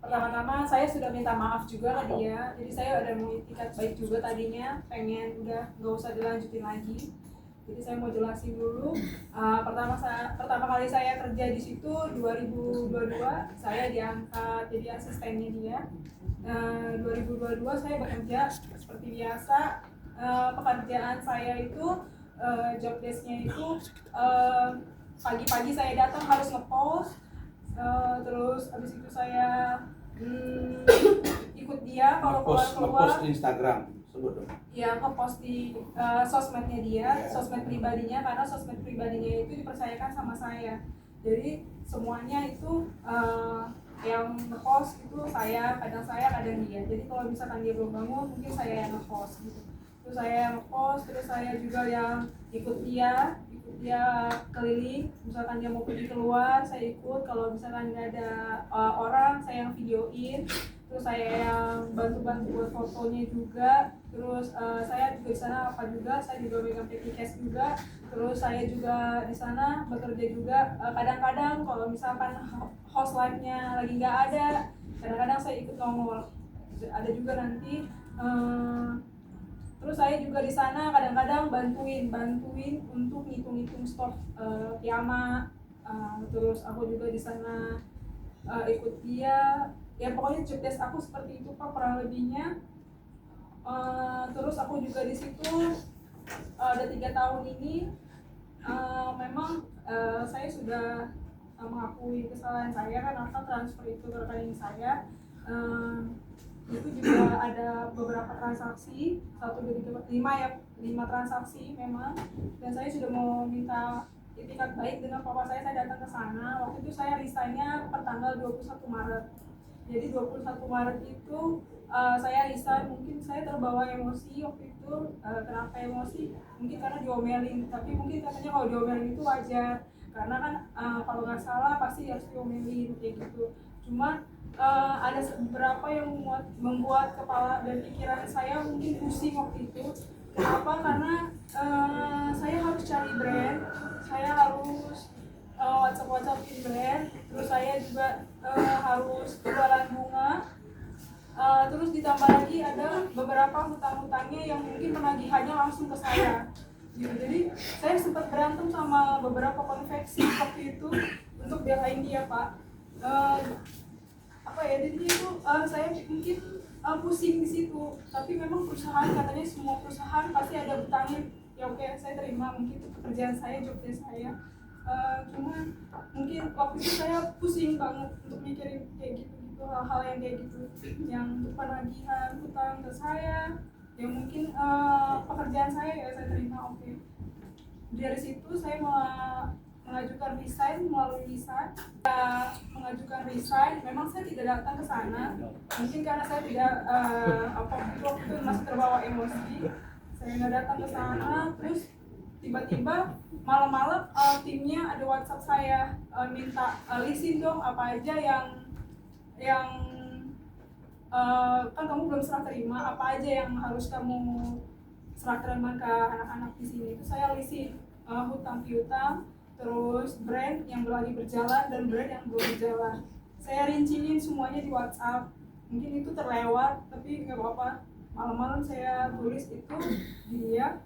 pertama-tama saya sudah minta maaf juga ke dia. Jadi saya udah mau itikat baik juga tadinya, pengen udah nggak usah dilanjutin lagi. Jadi saya mau jelasin dulu. Pertama kali saya kerja di situ 2022, saya diangkat jadi asistennya dia. 2022 saya bekerja seperti biasa. Pekerjaan saya itu job desk-nya itu pagi-pagi saya datang harus ngepost. Terus abis itu saya ikut dia kalau keluar Instagram sebut dong. Ya, ngepost di sosmednya dia, sosmed pribadinya, karena sosmed pribadinya itu dipercayakan sama saya. Jadi semuanya itu yang ngepost itu kadang dia. Jadi kalau misalkan dia belum bangun, mungkin saya yang ngepost gitu. Terus saya yang ngepost, terus saya juga yang ikut dia keliling. Misalkan dia mau pergi keluar, saya ikut. Kalau misalkan nggak ada orang, saya yang videoin. Terus saya yang bantu-bantu buat fotonya juga. Terus saya juga di sana saya juga megang petty cash juga. Terus saya juga di sana bekerja juga. Kadang-kadang kalau misalkan host live-nya lagi nggak ada, kadang-kadang saya ikut nongol. Ada juga nanti. Terus saya juga di sana kadang-kadang bantuin untuk ngitung-ngitung stok piyama. Terus aku juga di sana ikut dia. Ya pokoknya job desk aku seperti itu Pak, kurang lebihnya. Terus aku juga di situ ada 3 tahun ini. Memang saya sudah mengakui kesalahan saya karena transfer itu ke rekening saya. Itu juga ada beberapa transaksi, 5 transaksi memang. Dan saya sudah mau minta itikat baik dengan papa saya datang ke sana. Waktu itu saya resign-nya pertanggal 21 Maret. Jadi 21 Maret itu saya resign, mungkin saya terbawa emosi waktu itu. Kenapa emosi? Mungkin karena diomelin, tapi mungkin katanya kalau diomelin itu wajar. Karena kan kalau nggak salah pasti harus diomelin kayak gitu. Cuma ada beberapa yang membuat kepala dan pikiran saya mungkin pusing waktu itu. Kenapa? Karena saya harus cari brand, saya harus WhatsApp-WhatsAppin brand, terus saya juga harus jualan bunga, terus ditambah lagi ada beberapa hutang-hutangnya yang mungkin penagihannya langsung ke saya. Jadi saya sempat berantem sama beberapa konveksi waktu itu untuk belain dia Pak. Jadi itu saya mungkin pusing di situ. Tapi memang perusahaan katanya semua perusahaan pasti ada hutangnya. Ya oke, saya terima, mungkin itu pekerjaan saya, job desk saya. Cuma mungkin waktu itu saya pusing banget untuk mikirin kayak gitu hal-hal yang kayak gitu, yang penagihan hutang ke saya, yang mungkin pekerjaan saya ya saya terima oke. Dari situ saya mengajukan resign melalui lisan. Mengajukan resign, memang saya tidak datang ke sana, mungkin karena saya tidak waktu itu masih terbawa emosi, saya nggak datang ke sana. Terus tiba-tiba malam-malam timnya ada WhatsApp saya, minta listin dong apa aja yang kan kamu belum serah terima, apa aja yang harus kamu serah terima ke anak-anak di sini. Itu saya listin hutang piutang, terus brand yang lagi berjalan dan brand yang belum berjalan. Saya rinciin semuanya di WhatsApp. Mungkin itu terlewat, tapi nggak apa-apa. Malam-malam saya tulis itu dia.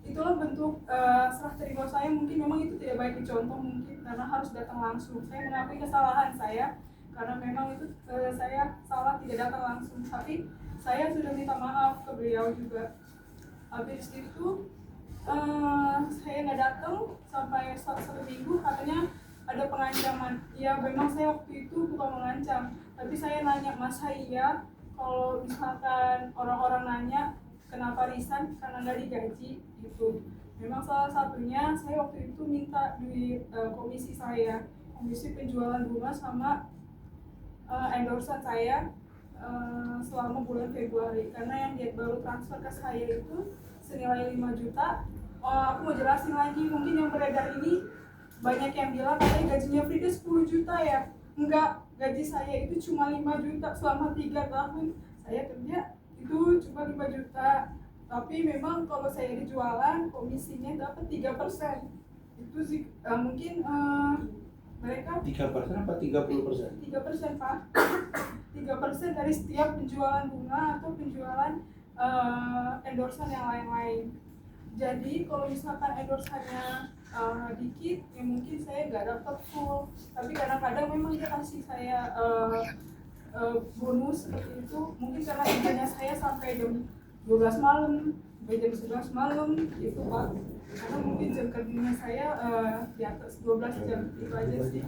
Itulah bentuk serah terima saya. Mungkin memang itu tidak baik dicontoh mungkin karena harus datang langsung. Saya mengakui kesalahan saya karena memang itu saya salah tidak datang langsung. Tapi saya sudah minta maaf ke beliau juga. Habis itu saya nggak datang sampai 1 minggu, katanya ada pengancaman. Ya memang saya waktu itu bukan mengancam, tapi saya nanya Mas iya kalau misalkan orang-orang nanya kenapa resign karena nggak digaji gitu. Memang salah satunya saya waktu itu minta duit komisi saya, komisi penjualan bunga sama endorsean saya selama bulan Februari, karena yang dia baru transfer ke saya itu senilai 5 juta. Aku mau jelasin lagi, mungkin yang beredar ini banyak yang bilang katanya gajinya Frida 10 juta ya. Enggak, gaji saya itu cuma 5 juta selama 3 tahun saya kerja, itu cuma 5 juta. Tapi memang kalau saya dijualan komisinya dapat 3%. Itu sih mungkin mereka 3% apa 30%? 3% Pak. persen dari setiap penjualan bunga atau penjualan endorsean yang lain-lain. Jadi kalau misalkan endorsannya dikit, ya mungkin saya nggak dapat full. Tapi kadang-kadang memang dia kasih saya bonus seperti itu. Mungkin karena kerjanya saya sampai jam 12 malam, sampai jam 11 malam gitu Pak. Karena mungkin jam kerjanya saya di atas 12 jam, itu aja sih.